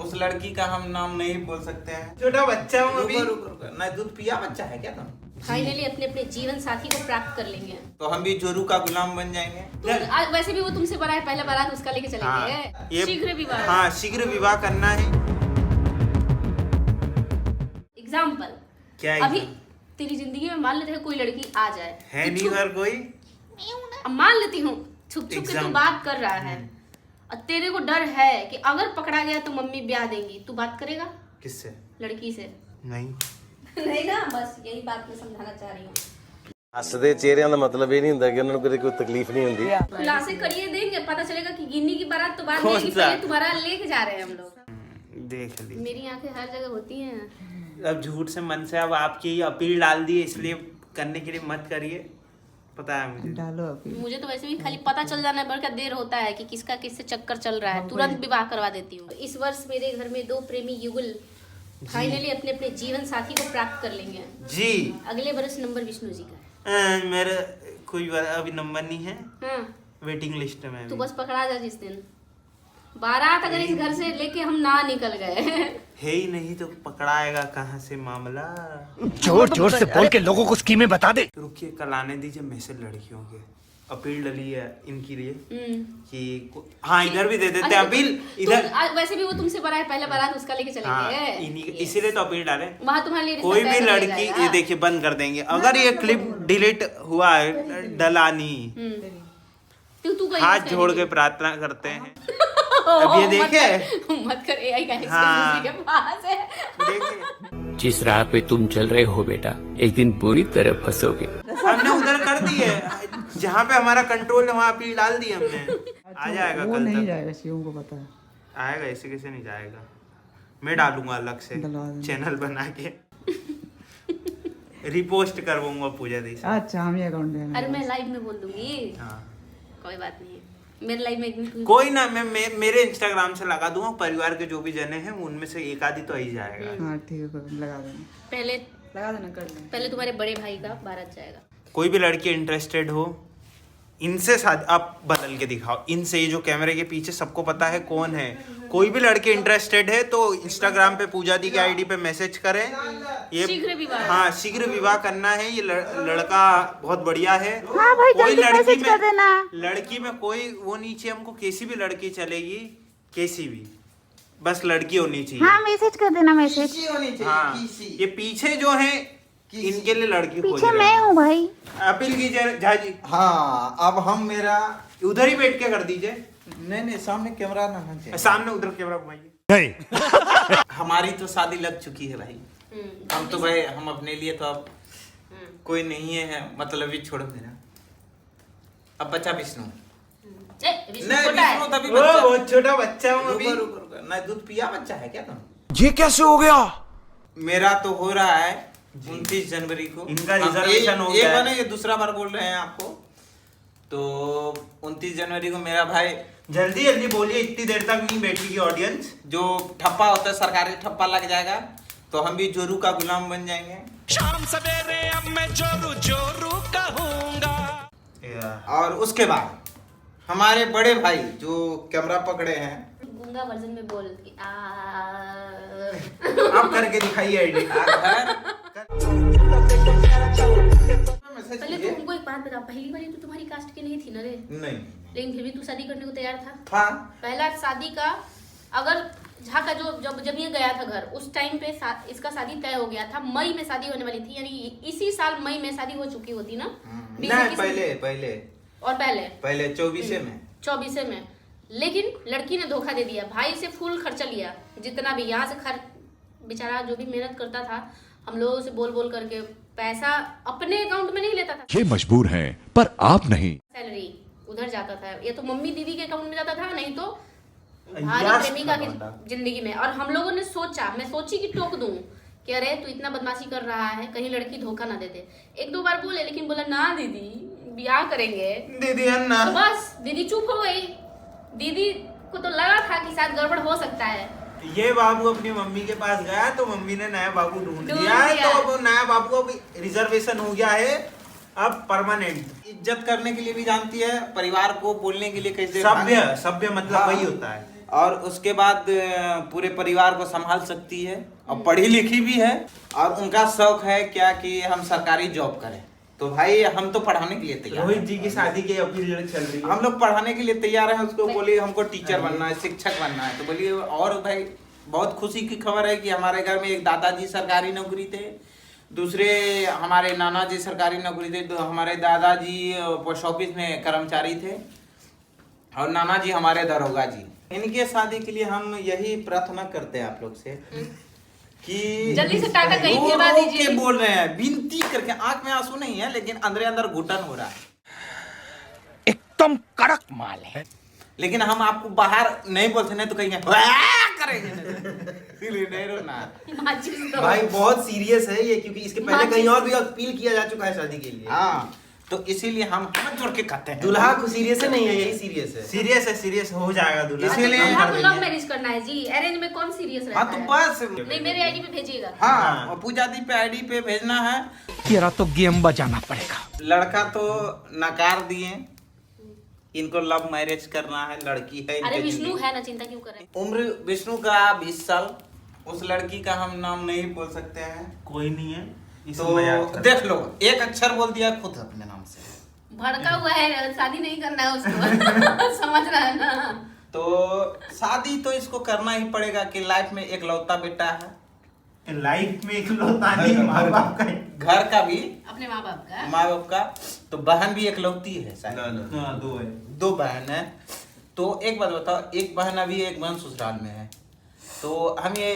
उस लड़की का हम नाम नहीं बोल सकते हैं। छोटा बच्चा हूँ अभी। नहीं, दूध पिया बच्चा है क्या तुम? फाइनली अपने अपने जीवन साथी को प्राप्त कर लेंगे तो हम भी जोरू का गुलाम बन जाएंगे। वैसे भी वो तुमसे बड़ा है, पहला बारात उसका लेके चलेंगे। हाँ, ये शीघ्र विवाह। हाँ, शीघ्र विवाह करना है। एग्जाम्पल क्या अभी तेरी जिंदगी में मान लेते हैं कोई लड़की आ जाए, है नहीं घर कोई। अब मान लेती हूँ छुप छुप के तू बात कर रहा है और तेरे को डर है कि अगर पकड़ा गया तो मम्मी ब्याह देंगी, तू बात करेगा? किससे? लड़की से। नहीं नहीं ना, बस यही बात मैं समझाना चाह रही हूँ। ਹੱਸਦੇ ਚਿਹਰਿਆਂ ਦਾ ਮਤਲਬ ਇਹ ਨਹੀਂ ਹੁੰਦਾ ਕਿ ਉਹਨਾਂ ਨੂੰ ਕਦੇ ਕੋਈ ਤਕਲੀਫ नहीं ਹੁੰਦੀ। खुलासे करिए देंगे, पता चलेगा कि गिन्नी की बारात तो बाद कौन में सा? तुम्हारा लेके जा रहे हैं हम लोग। देख ली। मेरी आंखें हर जगह होती हैं। अब झूठ से मन से अब आपकी अपील डाल दी, इसलिए करने के लिए मत करिए। पता है मुझे। डालो अभी। मुझे तो वैसे भी खाली पता चल जाना है बड़ा देर होता है कि किसका किससे चक्कर चल रहा है, तुरंत विवाह करवा देती हूँ। इस वर्ष मेरे घर में 2 प्रेमी युगल फाइनली अपने अपने जीवन साथी को प्राप्त कर लेंगे जी। अगले वर्ष नंबर विष्णु जी का है। मेरा कोई अभी नंबर नहीं है। हाँ, वेटिंग लिस्ट में तू बस पकड़ा जा जिस दिन बारात अगर इस घर से लेके हम ना निकल गए है ही नहीं तो पकड़ाएगा कहाँ से मामला। जोर जोर से बोल के लोगों को स्कीमें बता दे। रुकिए, कल आने दीजिए मैसेज लड़कियों के। अपील डली है इनके लिए कि हाँ इधर भी दे देते हैं अपील। इधर वैसे भी वो तुमसे बड़ा है, पहला बारात उसका लेके चलेंगे। इसीलिए तो अपील डाले। वहाँ तुम्हारे लिए कोई रिश्ता भी तय कर लड़की, दिया ये देखिए बंद कर देंगे अगर ये क्लिप डिलीट हुआ है डलानी। तू हाथ जोड़ के प्रार्थना करते हैं। अब ये देखे मत कर एआई का हाँ। के पास है। देखिए जिस राह पे तुम चल रहे हो बेटा, एक दिन बुरी तरह फंसोगे। हमने उधर कर दी है, जहाँ पे हमारा कंट्रोल है वहाँ अपील डाल दी हमने। आ जाएगा वो कल नहीं तक जाएगा, शिवम को पता है। आएगा, ऐसे कैसे नहीं जाएगा। मैं डालूंगा अलग से डलवा देना। चैनल बना के रिपोस्ट करवाऊंगा पूजा दी से। अच्छा, हम ही अकाउंट देना। अरे मैं लाइव में बोल दूंगी। हाँ। कोई बात नहीं है, मेरे लाइव में एक दिन कोई ना, मैं मेरे इंस्टाग्राम से लगा दूंगा। परिवार के जो भी जने हैं उनमें से एक आधी तो आ ही जाएगा। हाँ ठीक है, कोई लगा देना। पहले लगा देना, कर लेंगे। पहले तुम्हारे बड़े भाई का बारात जाएगा। कोई भी लड़की इंटरेस्टेड हो, इनसे शादी आप बदल के दिखाओ। इनसे, ये जो कैमरे के पीछे सबको पता है कौन है। कोई भी लड़की इंटरेस्टेड है तो इंस्टाग्राम पे पूजा दी की आईडी पे मैसेज करें। ये शीघ्र विवाह। हाँ, शीघ्र विवाह करना है। ये लड़का बहुत बढ़िया है। हाँ भाई, कोई जल्दी मैसेज कर देना। लड़की में कोई वो नीचे, हमको कैसी भी लड़की चलेगी, कैसी भी, बस लड़की होनी चाहिए। हाँ, मैसेज कर देना, मैसेज। हाँ, ये पीछे जो है इनके लिए लड़की खोज पीछे रहे मैं हैं। हूँ भाई। अपील कीजिए झा जी। हाँ, अब हम मेरा उधर ही बैठ के कर दीजिए। नहीं सामने कैमरा ना चाहिए। सामने उधर कैमरा घुमाइए। नहीं हमारी तो शादी लग चुकी है भाई। हम तो भाई, हम अपने लिए तो अब कोई नहीं है, मतलब ही छोड़ देना। अब बच्चा विष्णु। विष्णु छोटा है। विष्णु तभी बच्चा। बहुत छोटा बच्चा हूँ अभी। नहीं, दूध पिया बच्चा है क्या तुम? ये कैसे हो गया? मेरा तो हो रहा है 29 जनवरी को। इनका रिजर्वेशन हो गया है। ये दूसरा बार बोल रहे हैं आपको। तो 29 जनवरी को मेरा भाई, जल्दी जल्दी बोलिए, इतनी देर तक नहीं बैठेगी ऑडियंस। जो ठप्पा होता है, सरकारी ठप्पा लग जाएगा तो हम भी जोरू का गुलाम बन जाएंगे। शाम सवेरे अब मैं जोरू जोरू कहूंगा। और उसके बाद हमारे बड़े भाई जो कैमरा पकड़े हैं, गूंगा वर्जन में बोल कि आप करके दिखाइए आईडी। पहले तुमको एक बात बता, पहली बार तो तुम्हारी कास्ट की नहीं थी ना रे? नहीं, लेकिन फिर भी तू शादी करने को तैयार था। हाँ। पहला शादी का, अगर झा का जो जब ये गया था घर, उस टाइम पे इसका शादी तय हो गया था। मई में शादी होने वाली थी, यानी इसी साल मई में शादी हो चुकी होती ना? नहीं, पहले और पहले 24 में। लेकिन लड़की ने धोखा दे दिया, भाई से फुल खर्चा लिया, जितना भी यहाँ से बेचारा जो भी मेहनत करता था, हम लोगों से बोल बोल करके पैसा अपने अकाउंट में नहीं लेता था। ये मजबूर हैं पर आप नहीं। सैलरी उधर जाता था, या तो मम्मी दीदी के अकाउंट में जाता था, नहीं तो भारी प्रेमिका की जिंदगी में। और हम लोगों ने सोचा, मैं सोची कि टोक दूं कि अरे तू इतना बदमाशी कर रहा है, कहीं लड़की धोखा ना दे दे। 1-2 बार बोले, लेकिन बोला ना दीदी ब्याह करेंगे दीदी अन्ना। तो बस दीदी चुप हो गई। दीदी को तो लगा था कि शायद गड़बड़ हो सकता है। ये बाबू अपनी मम्मी के पास गया तो मम्मी ने नया बाबू ढूंढ दिया है। तो अब नया बाबू को रिजर्वेशन हो गया है अब परमानेंट। इज्जत करने के लिए भी जानती है, परिवार को बोलने के लिए कैसे सभ्य मतलब वही होता है। और उसके बाद पूरे परिवार को संभाल सकती है और पढ़ी लिखी भी है और उनका शौक है क्या कि हम सरकारी जॉब करें। तो भाई हम तो पढ़ाने के लिए तैयार रोहित जी की शादी की अपील चल रही है, हम लोग पढ़ाने के लिए तैयार हैं। उसको बोलिए हमको टीचर बनना है, शिक्षक बनना है, तो बोलिए। और भाई बहुत खुशी की खबर है कि हमारे घर में एक दादाजी सरकारी नौकरी थे, दूसरे हमारे नाना जी सरकारी नौकरी थे, तो हमारे दादाजी पोस्ट ऑफिस में कर्मचारी थे और नाना जी हमारे दरोगा जी। इनके शादी के लिए हम यही प्रार्थना करते हैं आप लोग से कि जल्दी से टाटा कहीं रो फिरवा रो दीजिए। के बोल रहे हैं, विनती करके, आंख में आंसू नहीं है लेकिन अंदर अंदर घुटन हो रहा है। एकदम कड़क माल है। लेकिन हम आपको बाहर नहीं बोलते, नहीं तो कहेंगे "वाह" करेंगे, इसलिए नहीं रोना। माचिस दो। भाई बहुत सीरियस है ये, क्योंकि इसके पहले कहीं और भी अपील किया जा चुका है शादी के लिए। हाँ, तो इसीलिए हम हाथ जोड़ के कहते हैं दुल्हा को सीरियस है नहीं है, यही सीरियस है, सीरियस हो जाएगा दुल्हा। इसीलिए आपको लव मैरिज करना है जी, अरेंज में कौन सीरियस रहता हाँ तो है? बस नहीं, मेरे आईडी पे भेजिएगा। हाँ, और पूजा दी पे आईडी पे भेजना है। तेरा तो गेम बजाना पड़ेगा। लड़का तो नकार दिए, इनको लव मैरिज करना है, लड़की है अरे इनके विष्णु जिंदगी। है ना, चिंता क्यों कर रहे हैं? उम्र विष्णु का 20 साल, उस लड़की का हम नाम नहीं बोल सकते हैं। कोई नहीं है, तो देख लो, एक अक्षर बोल दिया खुद अपने नाम से। भड़का हुआ है, शादी नहीं करना है उसको। समझ रहा है ना? तो शादी तो इसको करना ही पड़ेगा कि लाइफ में एक लौता बेटा है, लाइफ में इकलौता नहीं, माँ बाप का है। घर का भी, अपने माँ बाप का। माँ बाप का, तो बहन भी एक लौती है शायद। हाँ, दो है। 2 बहन है। तो एक बात बताओ, एक बहन अभी, एक बहन ससुराल में है, तो हम ये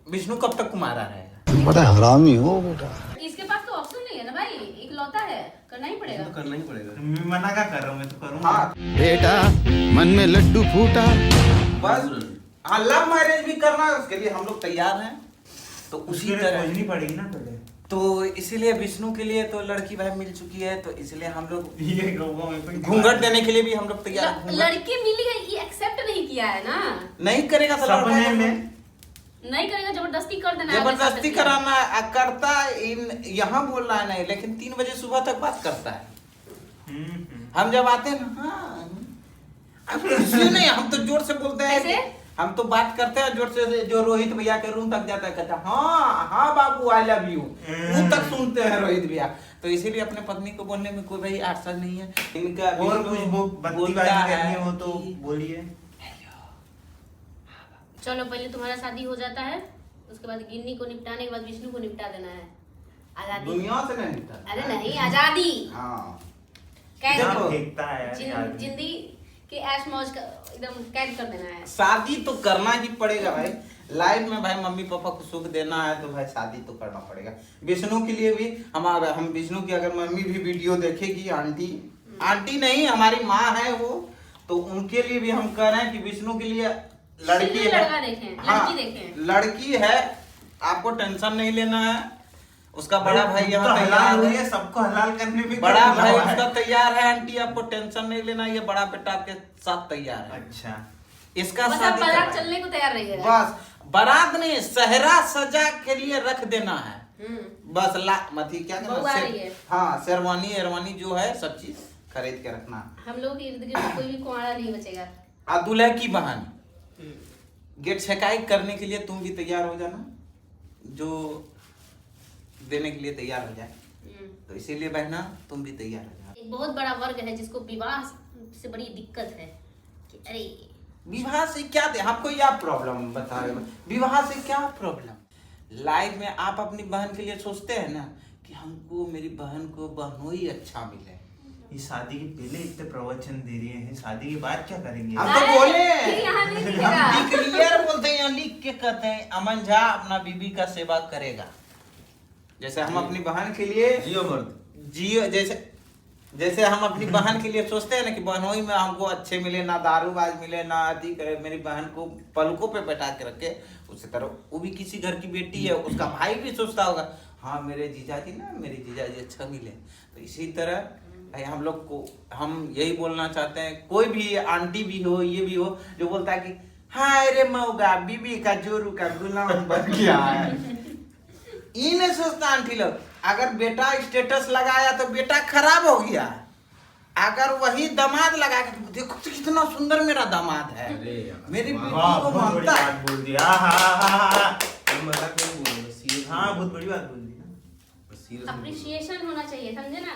विष्णु कब तक कुमारा रहेगा? बड़ा हरामी हो बेटा। इसके पास तो ऑप्शन नहीं है ना भाई, इकलौता है, करना ही पड़ेगा। तो करना ही पड़ेगा। मैं मना क्या कर रहा हूँ, मैं तो करूँगा। हाँ बेटा मन में लड्डू फूटा। बस, हाँ लव मैरिज भी करना है, उसके लिए हम लोग तैयार हैं। तो उसी उसके लिए तरह खोजनी पड़ेगी ना पहले। तो इसीलिए विष्णु के लिए तो लड़की भाई मिल चुकी है, तो इसलिए हम लोग ये गाँव में कोई घूंघट देने के लिए भी हम लोग तैयार हैं। घूंघट लड़की मिली है, ये एक्सेप्ट नहीं किया है ना। नहीं करेगा तो लड़का सपने है। में नहीं करेगा, जबरदस्ती कर देना है। जबरदस्ती कराना करता यहाँ बोल रहा है नहीं, लेकिन 3 बजे सुबह तक बात करता है। हम जब आते हैं ना, हाँ, अब इसलिए नहीं, हम तो जोर से बोलते हैं। कैसे? हम तो बात करते हैं जोर से, जो रोहित भैया के रूम तक जाता है, कहता है हाँ हाँ बाबू आई लव यू, वो तक सुनते हैं रोहित भैया। तो इसीलिए अपने पत्नी को बोलने में कोई भाई आश्चर्य नहीं है। इनका और कुछ बत्तीबाजी करनी हो तो बोलिए। चलो पहले तुम्हारा शादी हो जाता है, उसके बाद गिन्नी को निपटाने के बाद विष्णु को निपटा देना है। आजादी। दुनिया से नहीं निपटा। अरे नहीं, आजादी। हाँ, कैद देखो, देखता है यार। जिंदगी के ऐश मौज का एकदम कैद कर देना है। शादी तो करना ही पड़ेगा भाई। लाइफ में भाई मम्मी पापा को सुख देना है तो भाई शादी तो करना पड़ेगा। विष्णु के लिए भी हम विष्णु की अगर मम्मी भी वीडियो देखेगी, आंटी नहीं हमारी माँ है वो, तो उनके लिए भी हम कह रहे हैं कि विष्णु के लिए लड़की है, लड़का देखें, हाँ, लड़की देखें। लड़की है, आपको टेंशन नहीं लेना है। उसका बड़ा भाई यहाँ हलाल तैयार है, है, सबको हलाल करने पे बड़ा क्या भाई हुआ है? उसका तैयार है। आंटी आपको टेंशन नहीं लेना, ये बड़ा बेटा आपके साथ तैयार है। अच्छा, इसका बस आप शादी बारात करना है। चलने को तैयार रहिएगा। बस बारात नहीं, सहरा सजा के लिए रख देना है। बस मथी क्या बहू आ रही है। हाँ, शेरवानी एरवानी जो है सब चीज खरीद के रखना। हम लोग के इर्द गिर्द कोई भी कुंवारा नहीं बचेगा। आ दूल्हे की बहन गेट छकाई करने के लिए तुम भी तैयार हो जाना, जो देने के लिए तैयार हो जाए। तो इसीलिए बहना तुम भी तैयार हो जाना। एक बहुत बड़ा वर्ग है जिसको विवाह से बड़ी दिक्कत है कि अरे विवाह से क्या आपको क्या प्रॉब्लम बता रहे हो? विवाह से क्या प्रॉब्लम? लाइफ में आप अपनी बहन के लिए सोचते हैं ना कि हमको मेरी बहन को बहनोई अच्छा मिले। ये शादी के पहले इतने प्रवचन दे रहे हैं, शादी के बाद क्या करेंगे? हम तो बोले, यहाँ नहीं दिखेगा। हम क्लियर बोलते हैं, लिख के कहते हैं अमन झा अपना बीबी का सेवा करेगा। जैसे हम अपनी बहन के लिए जियो, जैसे हम अपनी बहन के लिए सोचते हैं ना कि बहनोई में हमको अच्छे मिले, ना दारूबाज मिले, ना अति करे, मेरी बहन को पलकों पे बैठा के रखे, उसी तरह वो भी किसी घर की बेटी है, उसका भाई भी सोचता होगा हाँ मेरे जीजाजी ना, मेरे जीजाजी अच्छा मिले। तो इसी तरह भाई हम लोग को हम यही बोलना चाहते हैं, कोई भी आंटी भी हो, ये भी हो जो बोलता है कि हाय रे मऊगा बीबी का जोरू का गुलाम बन गया है। ये नहीं सोचता आंटी लोग, अगर बेटा स्टेटस लगाया तो बेटा खराब हो गया, अगर वही दामाद लगा के देखो तो कितना सुंदर मेरा दामाद है, मेरी बेटी को मानता है। बोल दिया। हाँ बहुत बड़ी बात बोल दी ना। अप्रिसिएशन होना चाहिए, समझे ना।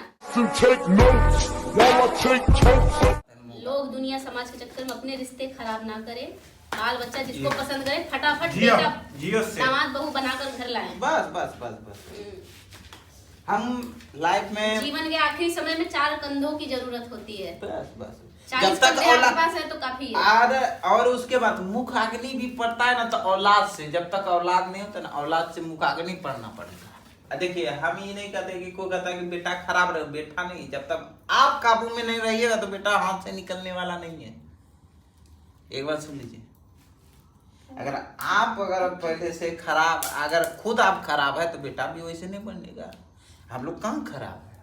लोग दुनिया समाज के चक्कर में अपने रिश्ते खराब ना करें। बाल बच्चा जिसको पसंद करे फटाफट जियो से दामाद बहू बनाकर घर लाएं। बस बस बस बस हम लाइफ में जीवन के आखिरी समय में 4 कंधों की जरूरत होती है। बस बस 40 जब तक कंधे आपके पास है तो काफी है। और उसके बाद मुख अग्नि भी पड़ता है ना, तो औलाद से, जब तक औलाद नहीं होता ना, औलाद से मुख अग्नि पड़ना पड़ेगा। देखिए हम ये नहीं कहते कि कोई कहता है कि बेटा खराब रहे, बेटा नहीं, जब तक आप काबू में नहीं रहिएगा तो बेटा हाथ से निकलने वाला नहीं है। एक बात सुन लीजिए, अगर पहले से खराब, अगर खुद आप खराब है तो बेटा भी वैसे नहीं बनेगा। हम लोग कहाँ खराब है,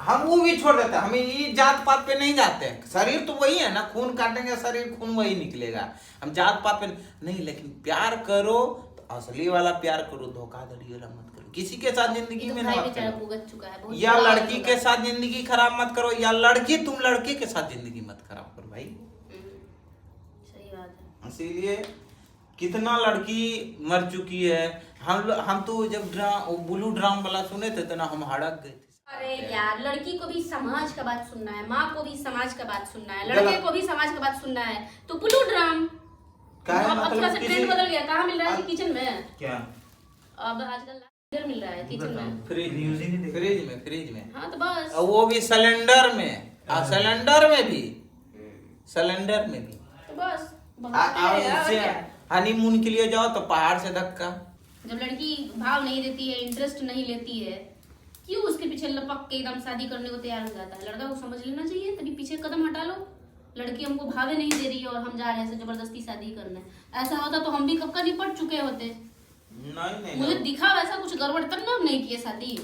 हम वो भी छोड़ देते हैं, हमें ये जात पात पे नहीं जाते हैं। शरीर तो वही है ना, खून काटेंगे शरीर, खून वही निकलेगा। हम जात पात पे नहीं, लेकिन प्यार करो तो असली वाला प्यार करो, धोखाधड़ी वाला मत करो। किसी के साथ जिंदगी में मत करो, या लड़की के साथ जिंदगी खराब मत करो, या तुम लड़के के साथ जिंदगी मत खराब करो भाई। सही बात है। इसीलिए कितना लड़की मर चुकी है। हम तो जब ब्लू ड्राम वाला सुने थे तो ना हम हड़क गए थे। अरे यार, लड़की को भी समाज का बात सुनना है, माँ को भी समाज का बात सुनना है, लड़के को भी समाज का बात सुनना है, तो ब्लू ड्राम अब थोड़ा सा ट्रेंड बदल गया। कहाँ मिल रहा है? किचन में। क्या अब आजकल मिल रहा है किचन में, फ्रिज में। हाँ तो बस वो भी सिलेंडर में, सिलेंडर में भी तो बस बहुत है यार, और क्या? हनीमून के लिए जाओ तो पहाड़ से धक्का। जब लड़की भाव नहीं देती है, इंटरेस्ट नहीं लेती है, क्यों उसके पीछे लपक के एकदम शादी करने को तैयार हो जाता है? लड़का को समझ लेना चाहिए, तभी पीछे कदम हटा लो। लड़की हमको भावे नहीं दे रही है और हम जा रहे हैं जबरदस्ती शादी करने। ऐसा होता तो हम भी कब का निपट चुके होते। नहीं मुझे दिखा वैसा कुछ गड़बड़, तब ना हम नहीं किए शादी।